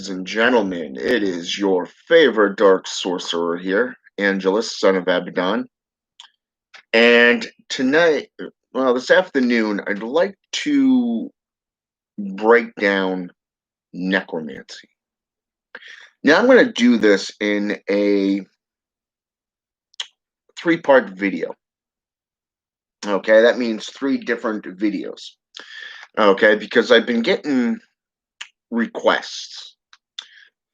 ladies and gentlemen. It is your favorite dark sorcerer here, Angelus, son of Abaddon. And tonight, well, this afternoon, I'd like to break down necromancy. Now, I'm going to do this in a three-part video. Okay, that means 3 different videos. Okay, because I've been getting requests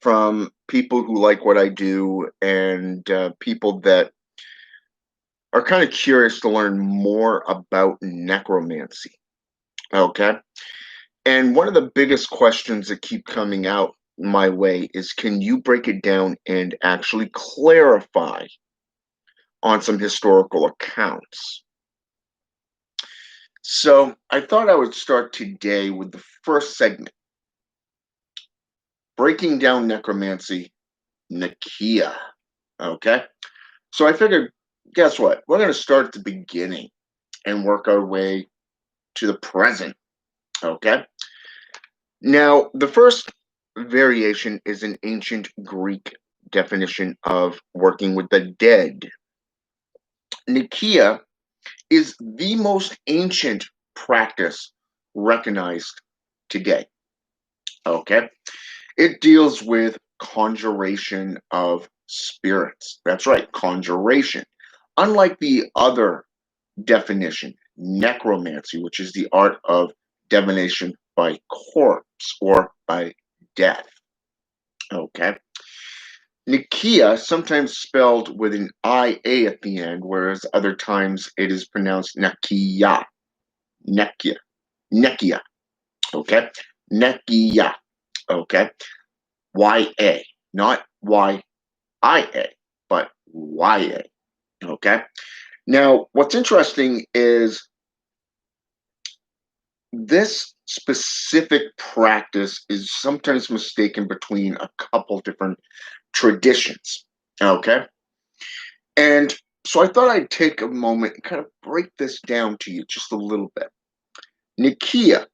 from people who like what I do and people that are kind of curious to learn more about necromancy. Okay. And one of the biggest questions that keep coming out my way is, can you break it down and actually clarify on some historical accounts? So I thought I would start today with the first segment, breaking down necromancy, Nekyia. Okay. So I figured, guess what? We're going to start at the beginning and work our way to the present. Okay. Now, the first variation is an ancient Greek definition of working with the dead. Nekyia is the most ancient practice recognized today. Okay. It deals with conjuration of spirits. That's right, conjuration. Unlike the other definition, necromancy, which is the art of divination by corpse or by death. Okay. Nekyia, sometimes spelled with an IA at the end, whereas other times it is pronounced Nekyia. Nekyia. Nekyia. Okay. Nekyia. Okay. YA. Not YIA, but YA. Okay. Now, what's interesting is this specific practice is sometimes mistaken between a couple different traditions. Okay. And so I thought I'd take a moment and kind of break this down to you just a little bit. Nekyia.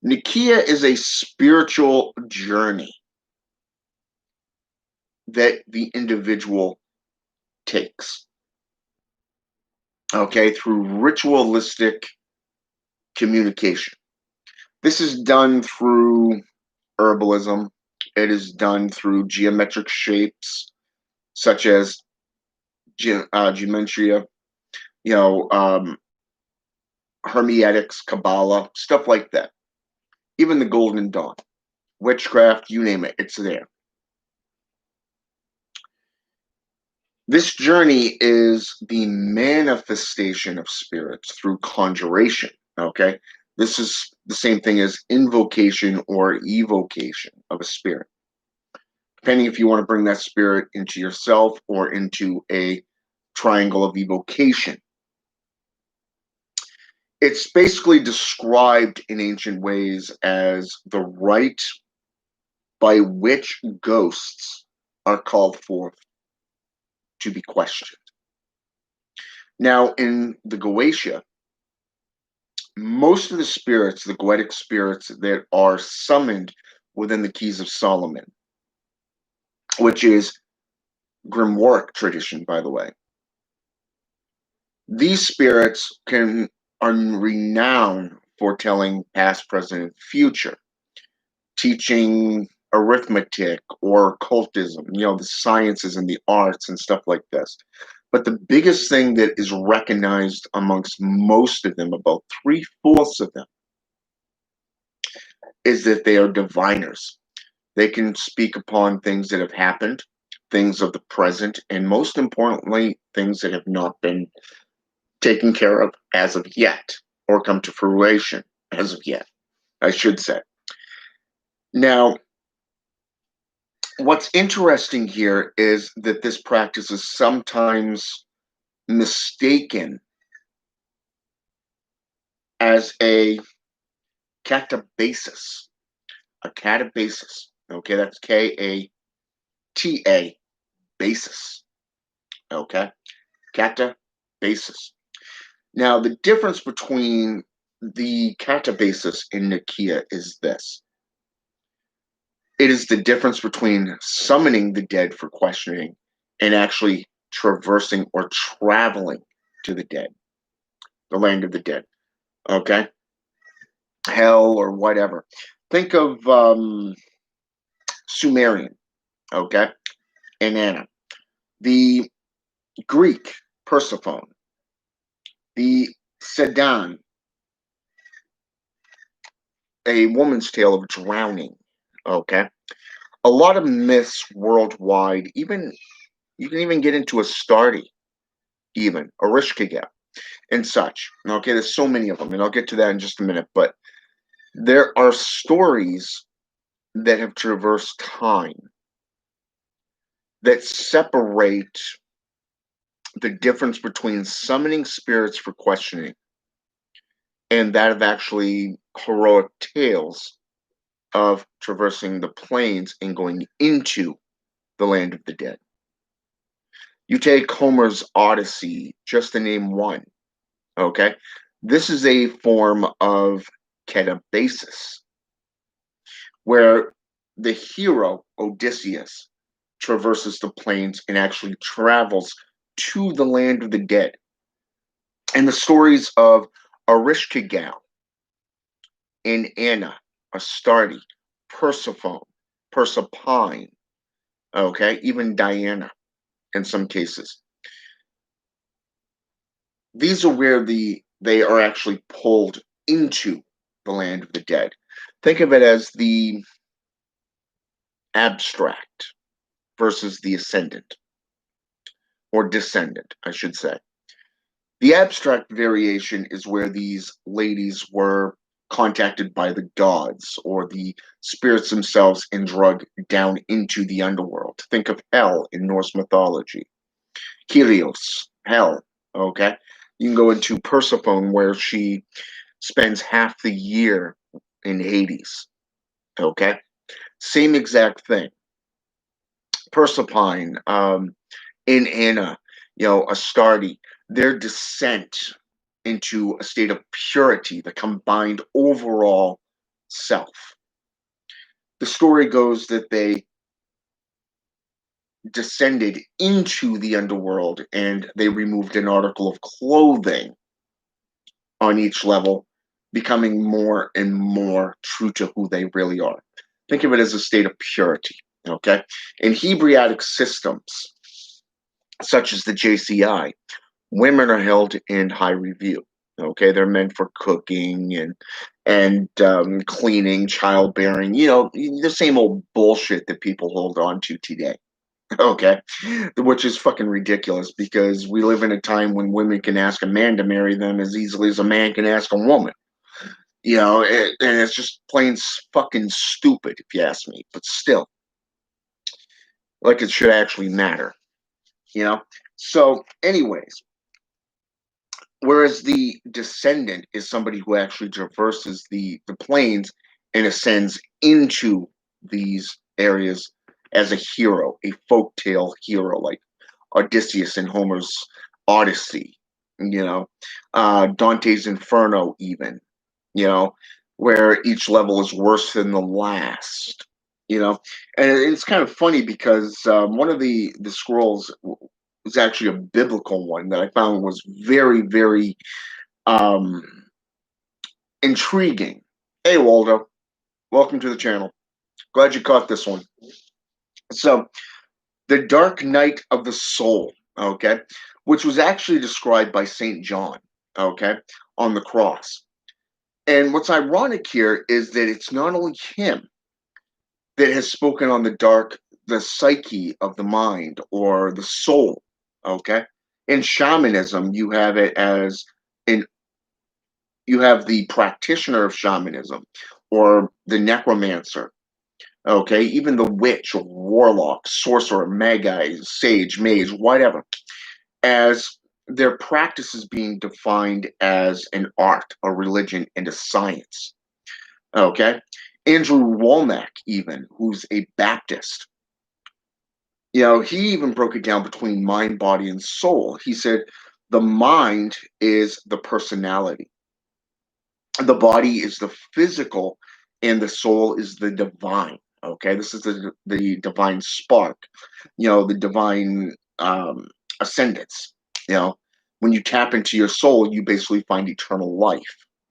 Nekyia is a spiritual journey that the individual takes. Okay, through ritualistic communication. This is done through herbalism. It is done through geometric shapes, such as gematria, hermetics, Kabbalah, stuff like that. Even the Golden Dawn, witchcraft, you name it, it's there. This journey is the manifestation of spirits through conjuration. Okay, this is the same thing as invocation or evocation of a spirit, depending if you want to bring that spirit into yourself or into a triangle of evocation. It's basically described in ancient ways as the rite by which ghosts are called forth to be questioned. Now, in the Goetia, most of the spirits, the goetic spirits that are summoned within the Keys of Solomon, which is grimoire tradition, by the way, these spirits are renowned for telling past, present, and future, teaching arithmetic or occultism, the sciences and the arts and stuff like this. But the biggest thing that is recognized amongst most of them, about 3/4 of them, is that they are diviners. They can speak upon things that have happened, things of the present, and most importantly, things that have not been taken care of as of yet, or come to fruition as of yet, I should say. Now, what's interesting here is that this practice is sometimes mistaken as a catabasis. A catabasis. Okay, that's Kata basis. Okay, catabasis. Now, the difference between the catabasis and Nekyia is this. It is the difference between summoning the dead for questioning and actually traversing or traveling to the dead, the land of the dead. Okay? Hell or whatever. Think of Sumerian, okay? And Anna. The Greek Persephone. The Sedan, a woman's tale of drowning. Okay? A lot of myths worldwide, even you can even get into Astarte, even Orishkigal and such. Okay, there's so many of them, and I'll get to that in just a minute. But there are stories that have traversed time that separate the difference between summoning spirits for questioning and that of actually heroic tales of traversing the plains and going into the land of the dead. You take Homer's Odyssey, just to name one, okay? This is a form of ketabasis, where the hero, Odysseus, traverses the plains and actually travels to the land of the dead. And the stories of Erishkigal and Anna, Astarte, Persephone, Persephone, okay, even Diana in some cases. These are where they are actually pulled into the land of the dead. Think of it as the abstract versus the ascendant, or descendant, I should say. The abstract variation is where these ladies were contacted by the gods or the spirits themselves and drugged down into the underworld. Think of hell in Norse mythology. Helios, hell, okay? You can go into Persephone where she spends half the year in Hades, okay? Same exact thing. Persephone, in Anna, Astarte, their descent into a state of purity, the combined overall self. The story goes that they descended into the underworld and they removed an article of clothing on each level, becoming more and more true to who they really are. Think of it as a state of purity, okay? In Hebraic systems, such as the JCI, women are held in high review. Okay, they're meant for cooking and cleaning, childbearing. The same old bullshit that people hold on to today. Okay, which is fucking ridiculous because we live in a time when women can ask a man to marry them as easily as a man can ask a woman. And it's just plain fucking stupid if you ask me. But still, like it should actually matter. So, anyways, whereas the descendant is somebody who actually traverses the plains and ascends into these areas as a hero, a folktale hero, like Odysseus in Homer's Odyssey, Dante's Inferno, even, where each level is worse than the last. And it's kind of funny because one of the scrolls was actually a biblical one that I found was very, very um, intriguing. Hey, Waldo, welcome to the channel. Glad you caught this one. So, the dark night of the soul, okay, which was actually described by St. John, okay, on the cross. And what's ironic here is that it's not only him that has spoken on the psyche of the mind or the soul, okay? In shamanism, you have it as you have the practitioner of shamanism or the necromancer, okay? Even the witch or warlock, sorcerer, magi, sage, mage, whatever, as their practice is being defined as an art, a religion, and a science, okay? Andrew Womack, even, who's a Baptist, he even broke it down between mind, body, and soul. He said the mind is the personality, the body is the physical, and the soul is the divine. Okay, this is the divine spark, the divine ascendance. You know, when you tap into your soul, you basically find eternal life.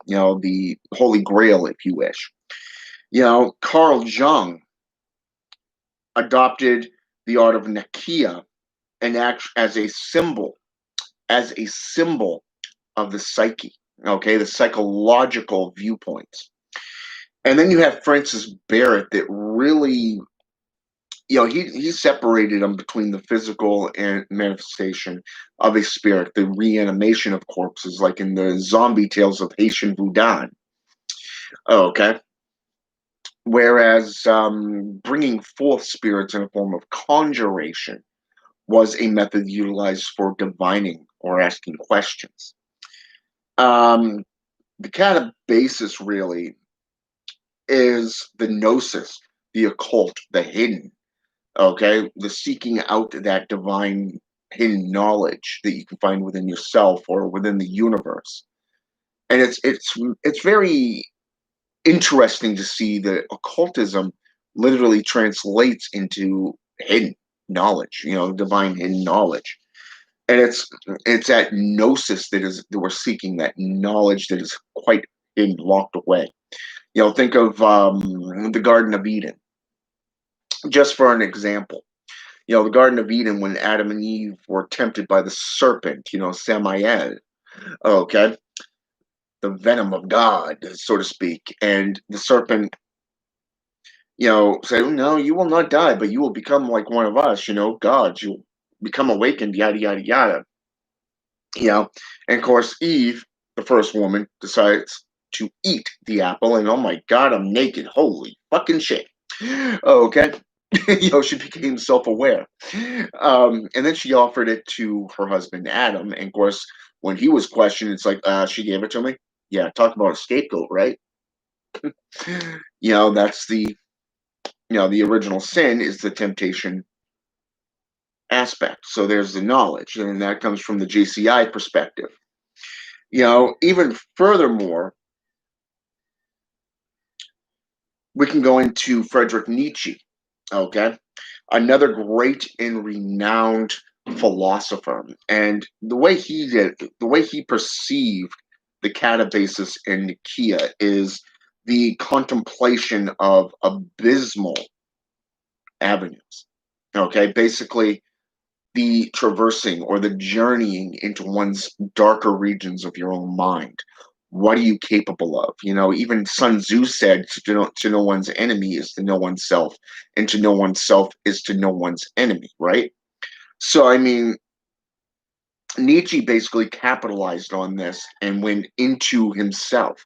The Holy Grail, if you wish. Carl Jung adopted the art of Nekyia and act as a symbol of the psyche. Okay, the psychological viewpoints. And then you have Francis Barrett that really, he separated them between the physical and manifestation of a spirit, the reanimation of corpses, like in the zombie tales of Haitian Voodoo. Okay. Whereas bringing forth spirits in a form of conjuration was a method utilized for divining or asking questions. Um, the catabasis really is the gnosis, the occult, the hidden. Okay, the seeking out that divine hidden knowledge that you can find within yourself or within the universe, and it's very interesting to see that occultism literally translates into hidden knowledge, divine hidden knowledge, and it's that gnosis that we're seeking, that knowledge that is quite hidden, locked away. Think of the Garden of Eden, just for an example. The Garden of Eden, when Adam and Eve were tempted by the serpent, Samael, okay, the venom of God, so to speak, and the serpent, said, "No, you will not die, but you will become like one of us, gods. You'll become awakened, yada yada yada." And of course, Eve, the first woman, decides to eat the apple, and oh my God, I'm naked. Holy fucking shit. Okay. She became self-aware. And then she offered it to her husband, Adam. And of course, when he was questioned, it's like, she gave it to me. Yeah, talk about a scapegoat, right? That's the original sin is the temptation aspect. So there's the knowledge, and that comes from the JCI perspective. Even furthermore, we can go into Friedrich Nietzsche, okay? Another great and renowned philosopher. And the way he perceived the catabasis in Nekyia is the contemplation of abysmal avenues. Okay, basically the traversing or the journeying into one's darker regions of your own mind. What are you capable of? Even Sun Tzu said to know one's enemy is to know oneself, and to know oneself is to know one's enemy, right? So, I mean, Nietzsche basically capitalized on this and went into himself.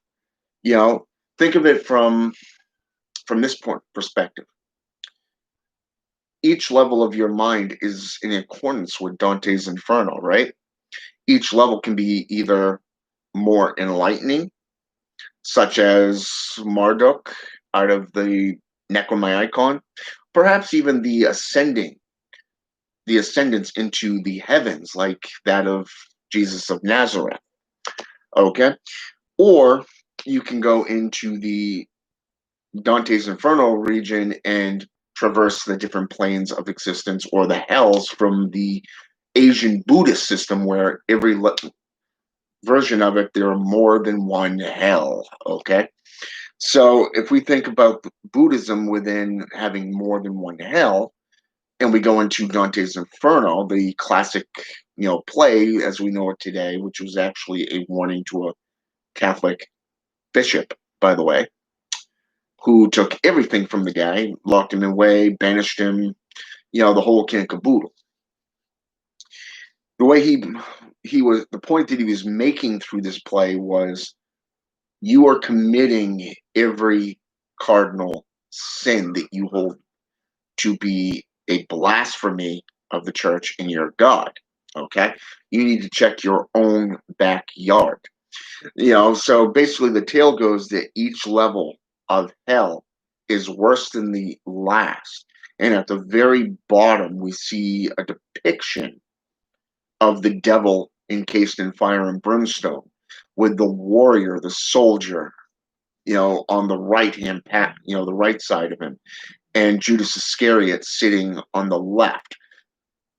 Think of it from this point perspective. Each level of your mind is in accordance with Dante's Inferno, right? Each level can be either more enlightening, such as Marduk out of the Necromancy, perhaps even the ascendance into the heavens, like that of Jesus of Nazareth. Okay, or you can go into the Dante's Inferno region and traverse the different planes of existence or the hells from the Asian Buddhist system, where every version of it, there are more than one hell. Okay. So if we think about Buddhism within having more than one hell, and we go into Dante's Inferno, the classic, play as we know it today, which was actually a warning to a Catholic bishop, by the way, who took everything from the guy, locked him away, banished him, the whole kit and caboodle. The way the point that he was making through this play was, you are committing every cardinal sin that you hold to be a blasphemy of the church and your God. Okay, you need to check your own backyard. So basically, the tale goes that each level of hell is worse than the last, and at the very bottom, we see a depiction of the devil encased in fire and brimstone, with the warrior, the soldier, on the right hand path, the right side of him, and Judas Iscariot sitting on the left.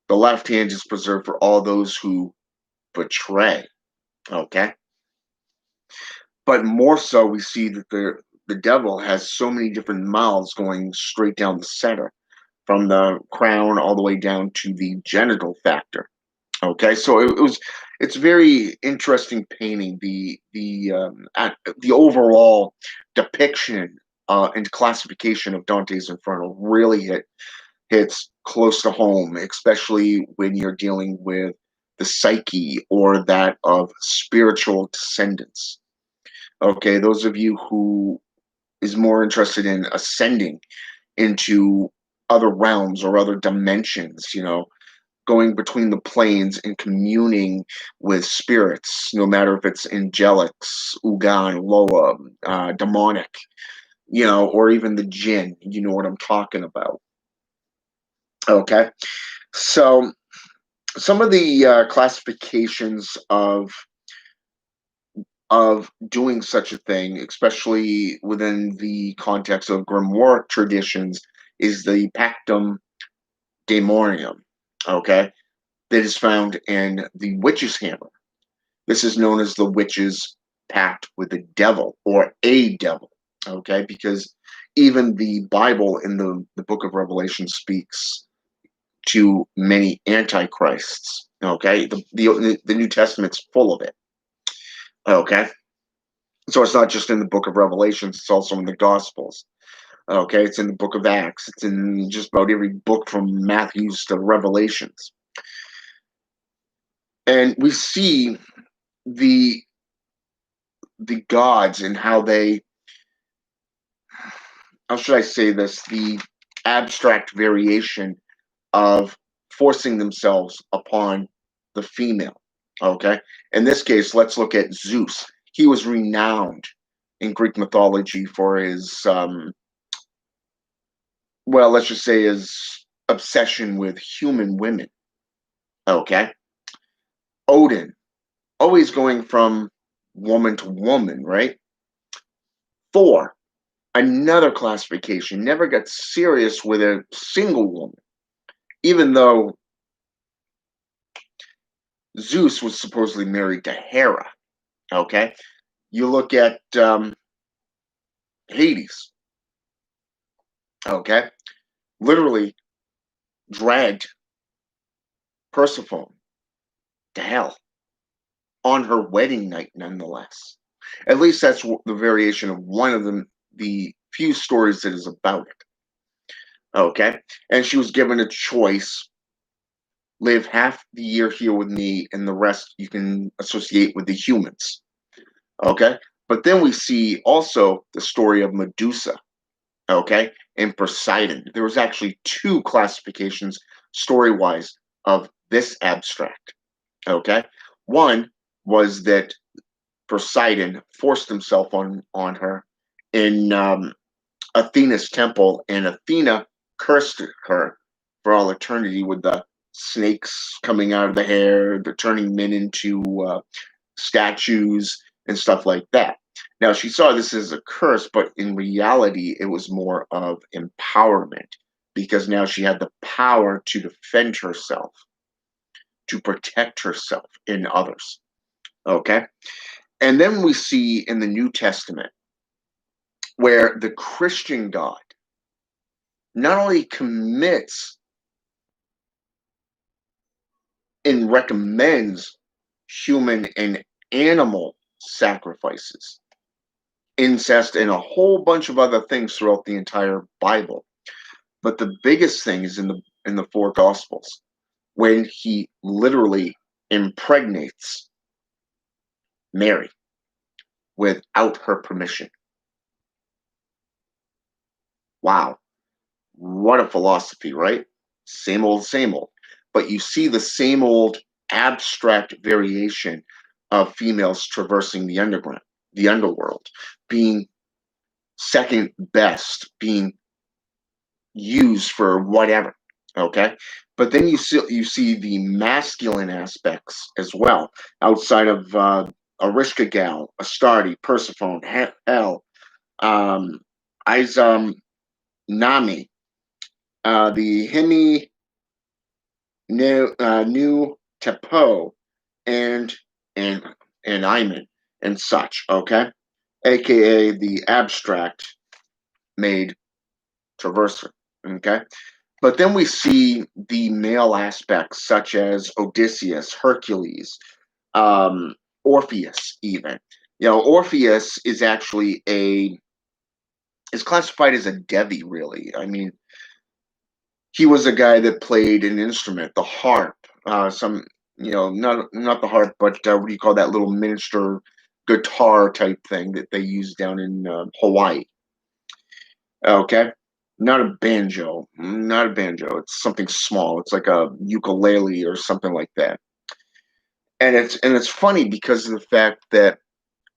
The left hand is preserved for all those who betray. Okay. But more so, we see that the devil has so many different mouths going straight down the center, from the crown all the way down to the genital factor. Okay, so it's very interesting painting. The overall depiction and classification of Dante's Inferno really hits close to home, especially when you're dealing with the psyche or that of spiritual descendants. Okay, those of you who is more interested in ascending into other realms or other dimensions, going between the planes and communing with spirits, no matter if it's angelics, Ugan, Loa, demonic, or even the jinn. You know what I'm talking about. Okay. So some of the classifications of doing such a thing, especially within the context of grimoire traditions, is the Pactum Daemonium, okay, that is found in the Witch's Hammer. This is known as the witch's pact with the devil or a devil, okay, because even the Bible in the book of Revelation speaks to many antichrists, okay. The New Testament's full of it, okay. So it's not just in the book of Revelations, it's also in the Gospels. Okay, it's in the book of Acts. It's in just about every book from Matthew's to Revelations. And we see the the gods and how they, how should I say this, the abstract variation of forcing themselves upon the female. Okay. In this case, let's look at Zeus. He was renowned in Greek mythology for his well, let's just say his obsession with human women. Okay. Odin, always going from woman to woman, right? Thor, another classification, never got serious with a single woman, even though Zeus was supposedly married to Hera. Okay. You look at Hades, okay, literally dragged Persephone to hell on her wedding night, nonetheless. At least that's the variation of one of the few stories that is about it. Okay. And she was given a choice: live half the year here with me, and the rest you can associate with the humans. Okay. But then we see also the story of Medusa, okay, and Poseidon. There was actually two classifications story wise of this abstract. Okay. One was that Poseidon forced himself on her in Athena's temple, and Athena cursed her for all eternity with the snakes coming out of the hair, the turning men into statues and stuff like that. Now, she saw this as a curse, but in reality, it was more of empowerment, because now she had the power to defend herself, to protect herself and others. Okay. And then we see in the New Testament where the Christian God not only commits and recommends human and animal sacrifices, incest, and a whole bunch of other things throughout the entire Bible. But the biggest thing is in the four Gospels, when he literally impregnates Mary without her permission. Wow, what a philosophy, right? Same old, same old. But you see the same old abstract variation of females traversing the underworld, being second best, being used for whatever. Okay. But then you see the masculine aspects as well, outside of Arishka Gal, Astarte, Persephone, Hel, um, Izam, Nami. the New Tepo, and and and Iman and such. Okay, aka the abstract made traverser. Okay, but then we see the male aspects such as Odysseus, Hercules, um, Orpheus, even. Orpheus is classified as a Devi, really. I mean, he was a guy that played an instrument, the harp. Not the harp, but what do you call that little miniature guitar type thing that they use down in Hawaii? Okay, not a banjo. It's something small. It's like a ukulele or something like that. And it's funny because of the fact that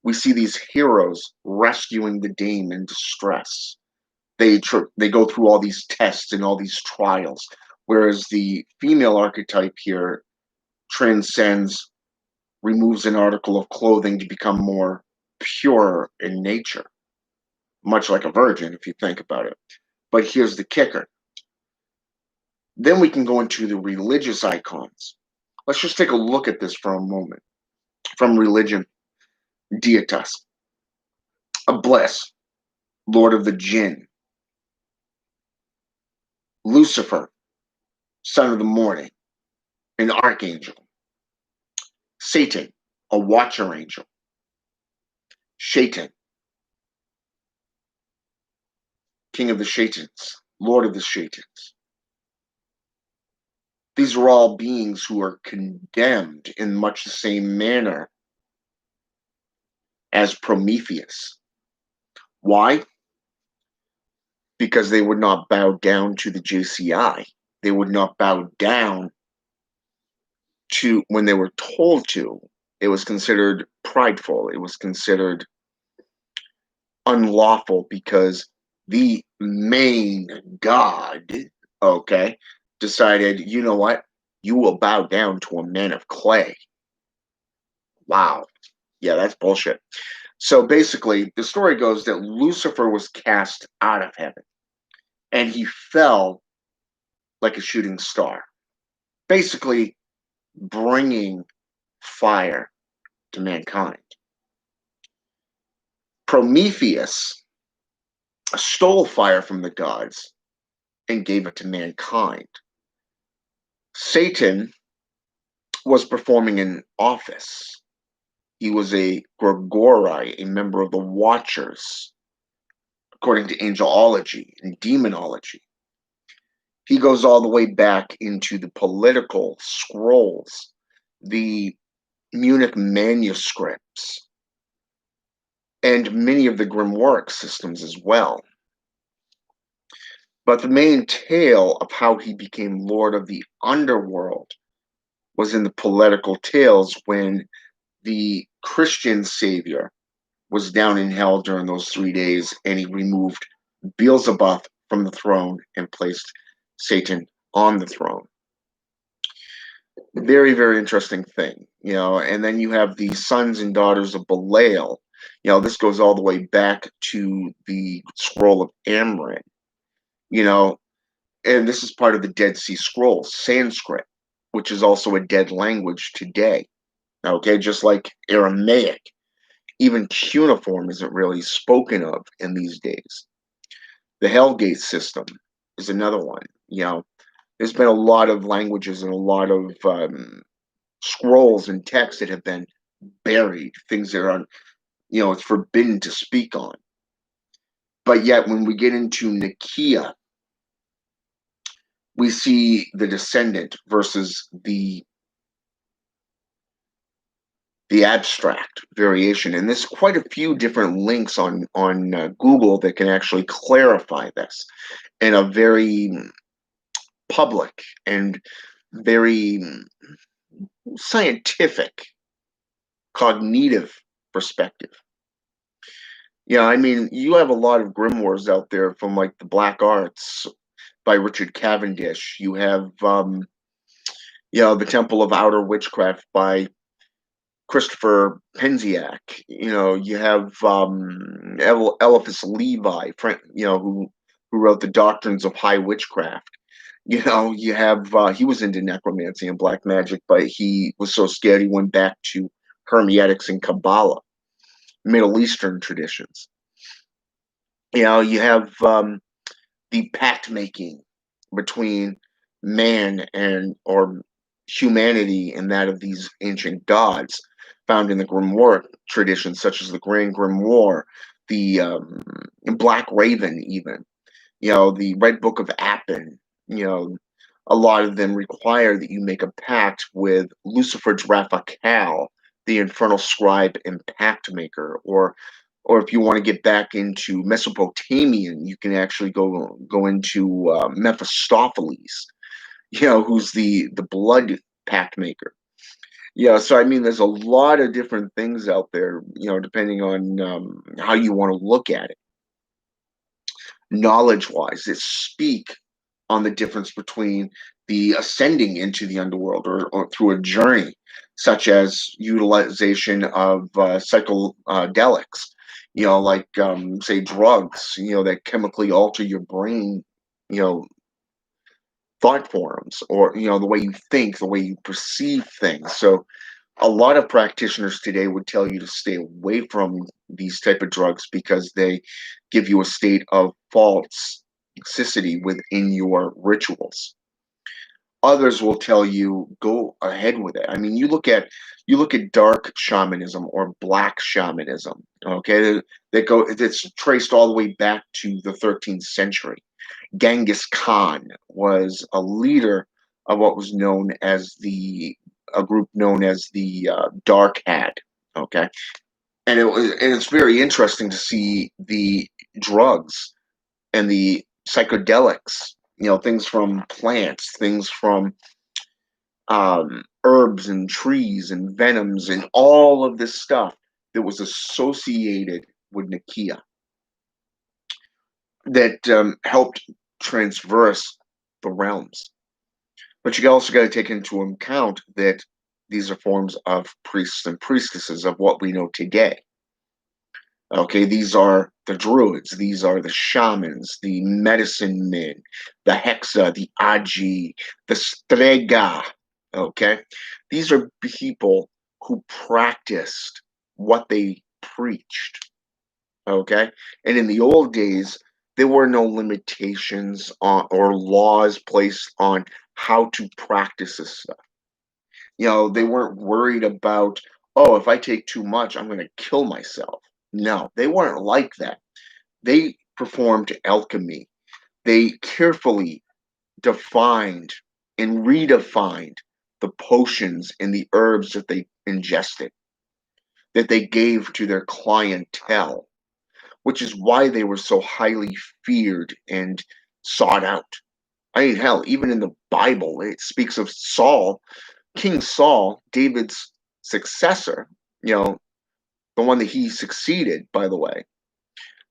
we see these heroes rescuing the dame in distress. They go through all these tests and all these trials, whereas the female archetype here transcends, removes an article of clothing to become more pure in nature, much like a virgin if you think about it. But here's the kicker. Then we can go into the religious icons. Let's just take a look at this for a moment. From religion, Deitas, a bliss, lord of the jinn. Lucifer, son of the morning, an archangel. Satan, a watcher angel. Shaitan, king of the Shaitans, lord of the Shaitans. These are all beings who are condemned in much the same manner as Prometheus. Why? Because they would not bow down to the JCI. They would not bow down to when they were told to. It was considered prideful. It was considered unlawful because the main god, okay, decided, you know what? You will bow down to a man of clay. Wow. Yeah, that's bullshit. So basically, the story goes that Lucifer was cast out of heaven and he fell like a shooting star, basically bringing fire to mankind. Prometheus stole fire from the gods and gave it to mankind. Satan was performing an office. He was a Gregori, a member of the Watchers, according to angelology and demonology. He goes all the way back into the political scrolls, the Munich manuscripts, and many of the Grimoire systems as well. But the main tale of how he became Lord of the Underworld was in the political tales when the Christian savior was down in hell during those 3 days and he removed Beelzebub from the throne and placed Satan on the throne. Very, very interesting thing. And then you have the sons and daughters of Belial. This goes all the way back to the scroll of Amrin, you know, and this is part of the Dead Sea Scrolls, Sanskrit, which is also a dead language today. Okay, just like Aramaic, even cuneiform isn't really spoken of in these days. The Hellgate system is another one. There's been a lot of languages and a lot of scrolls and texts that have been buried, things that are, it's forbidden to speak on. But yet, when we get into Nekyia, we see the descendant versus the abstract variation, and there's quite a few different links on Google that can actually clarify this in a very public and very scientific, cognitive perspective. I mean, you have a lot of grimoires out there from like the Black Arts by Richard Cavendish. You have, the Temple of Outer Witchcraft by Christopher Penziak. You have Eliphas Levi, who wrote the Doctrines of High Witchcraft. You have he was into necromancy and black magic, but he was so scared he went back to Hermetics and Kabbalah, Middle Eastern traditions. You have the pact making between man and or humanity and that of these ancient gods found in the grimoire traditions, such as the Grand Grimoire, the Black Raven, even the Red Book of Appin. You know, a lot of them require that you make a pact with Lucifer's Raphael, the infernal scribe and pact maker, or if you want to get back into Mesopotamian, you can actually go into Mephistopheles, who's the blood pact maker. Yeah, so I mean, there's a lot of different things out there, depending on how you want to look at it. Knowledge-wise, that speak on the difference between the ascending into the underworld or through a journey, such as utilization of psychedelics, like say drugs, that chemically alter your brain, you know, thought forms, or the way you think, the way you perceive things. So a lot of practitioners today would tell you to stay away from these type of drugs because they give you a state of false toxicity within your rituals. Others will tell you go ahead with it. I mean, you look at dark shamanism or black shamanism. Okay, it's traced all the way back to the 13th century. Genghis Khan was a leader of what was known as a group known as the Dark Had. Okay, and it's very interesting to see the drugs and the psychedelics. Things from plants, things from herbs and trees and venoms and all of this stuff that was associated with Nekyia that helped transverse the realms. But you also got to take into account that these are forms of priests and priestesses of what we know today. Okay, these are the druids, these are the shamans, the medicine men, the hexa, the agi, the strega. Okay, these are people who practiced what they preached. Okay, and in the old days, there were no limitations on or laws placed on how to practice this stuff. They weren't worried about, oh, if I take too much, I'm going to kill myself. No, they weren't like that. They performed alchemy. They carefully defined and redefined the potions and the herbs that they ingested, that they gave to their clientele, which is why they were so highly feared and sought out. I mean, hell, even in the Bible, it speaks of Saul, King Saul, David's successor, the one that he succeeded, by the way,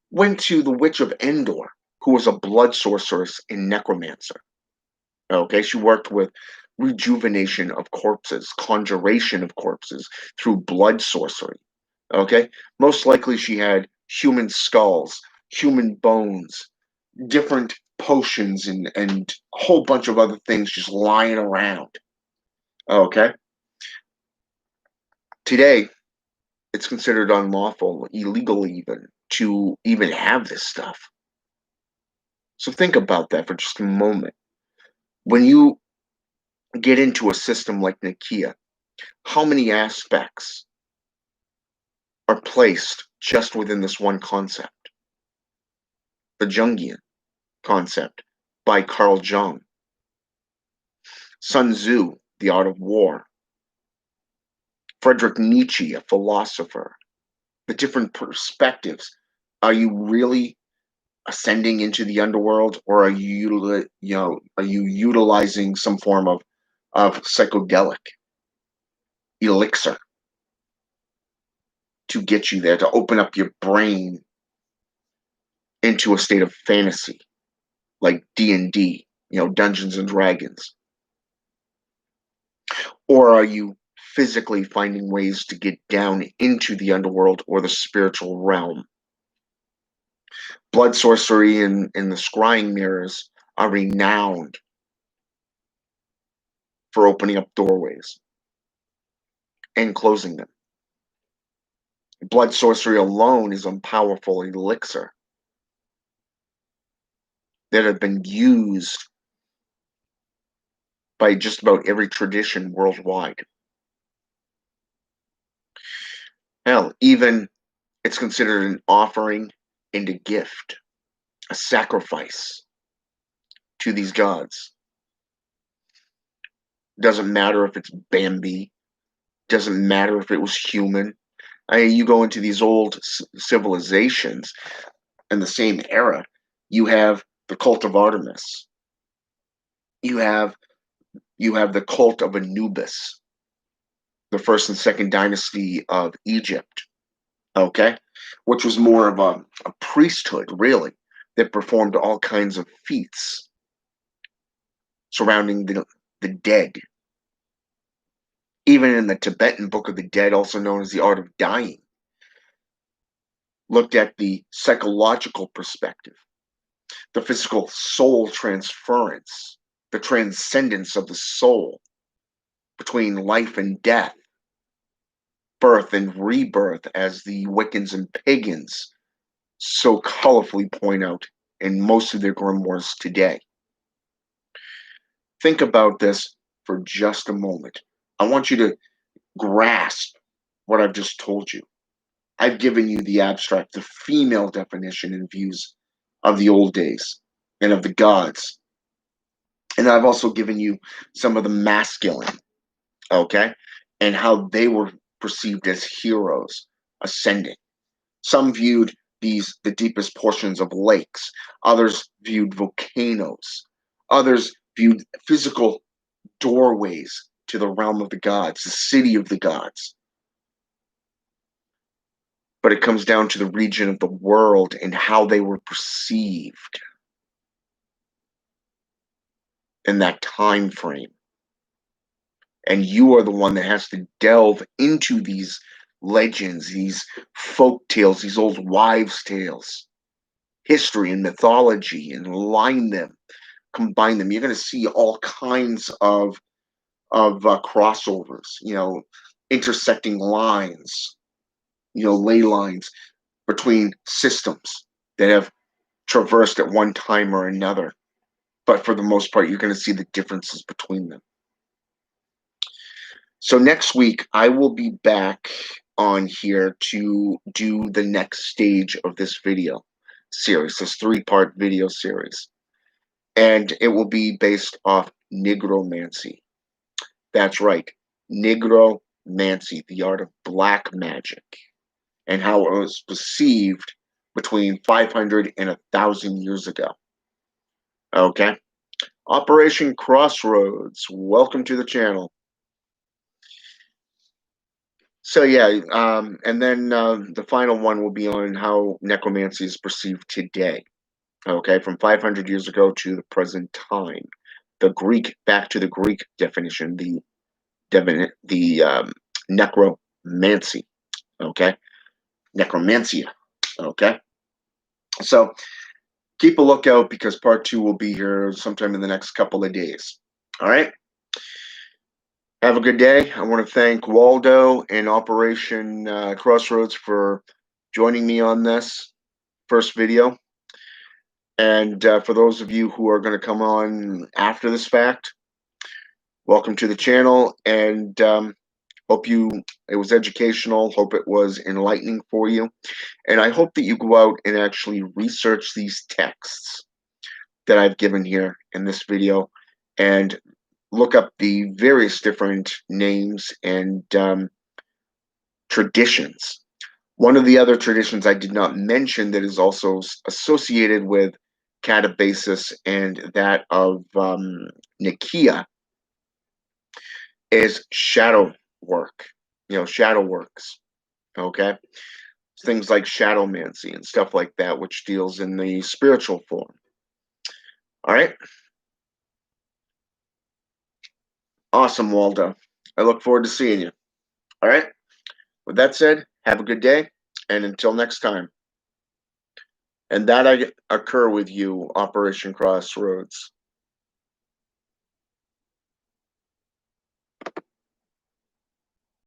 went to the Witch of Endor, who was a blood sorceress and necromancer. Okay, she worked with rejuvenation of corpses, conjuration of corpses through blood sorcery. Okay, most likely she had human skulls, human bones, different potions, and a whole bunch of other things just lying around. Okay, today it's considered unlawful, illegal even, to even have this stuff. So think about that for just a moment. When you get into a system like Nekyia, how many aspects are placed just within this one concept? The Jungian concept by Carl Jung, Sun Tzu, The Art of War, Friedrich Nietzsche, a philosopher, the different perspectives. Are you really ascending into the underworld, or are you utilizing some form of psychedelic elixir to get you there, to open up your brain into a state of fantasy like D&D, Dungeons and Dragons? Or are you physically finding ways to get down into the underworld or the spiritual realm? Blood sorcery and the scrying mirrors are renowned for opening up doorways and closing them. Blood sorcery alone is a powerful elixir that have been used by just about every tradition worldwide. Hell, even it's considered an offering and a gift, a sacrifice to these gods. Doesn't matter if it's Bambi, doesn't matter if it was human. You go into these old civilizations in the same era, you have the cult of Artemis. You have the cult of Anubis, the first and second dynasty of Egypt, okay, which was more of a priesthood, really, that performed all kinds of feats surrounding the dead. Even in the Tibetan Book of the Dead, also known as the Art of Dying, looked at the psychological perspective, the physical soul transference, the transcendence of the soul between life and death, birth and rebirth, as the Wiccans and pagans so colorfully point out in most of their grimoires today. Think about this for just a moment. I want you to grasp what I've just told you. I've given you the abstract, the female definition and views of the old days and of the gods. And I've also given you some of the masculine, okay, and how they were perceived as heroes ascending. Some viewed the deepest portions of lakes, others viewed volcanoes, others viewed physical doorways to the realm of the gods, the city of the gods. But it comes down to the region of the world and how they were perceived in that time frame. And you are the one that has to delve into these legends, these folk tales, these old wives' tales, history and mythology, and combine them. You're going to see all kinds of crossovers, intersecting lines, ley lines between systems that have traversed at one time or another. But for the most part, you're going to see the differences between them. So next week, I will be back on here to do the next stage of this video series, this 3-part video series. And it will be based off Necromancy. That's right, Necromancy, the art of black magic, and how it was perceived between 500 and 1,000 years ago. Okay? Operation Crossroads, welcome to the channel. So yeah, and then the final one will be on how necromancy is perceived today. Okay, from 500 years ago to the present time. Back to the Greek definition, the necromancy. Okay, necromancia. Okay, so keep a lookout because part 2 will be here sometime in the next couple of days. All right. Have a good day. I want to thank Waldo and Operation Crossroads for joining me on this first video. And for those of you who are going to come on after this fact, welcome to the channel. And hope it was educational. Hope it was enlightening for you. And I hope that you go out and actually research these texts that I've given here in this video and look up the various different names and traditions. One of the other traditions I did not mention that is also associated with catabasis and that of Nekyia is shadow work, shadow works, okay? Things like shadowmancy and stuff like that, which deals in the spiritual form. All right? Awesome, Waldo. I look forward to seeing you. All right? With that said, have a good day, and until next time. And that I occur with you, Operation Crossroads.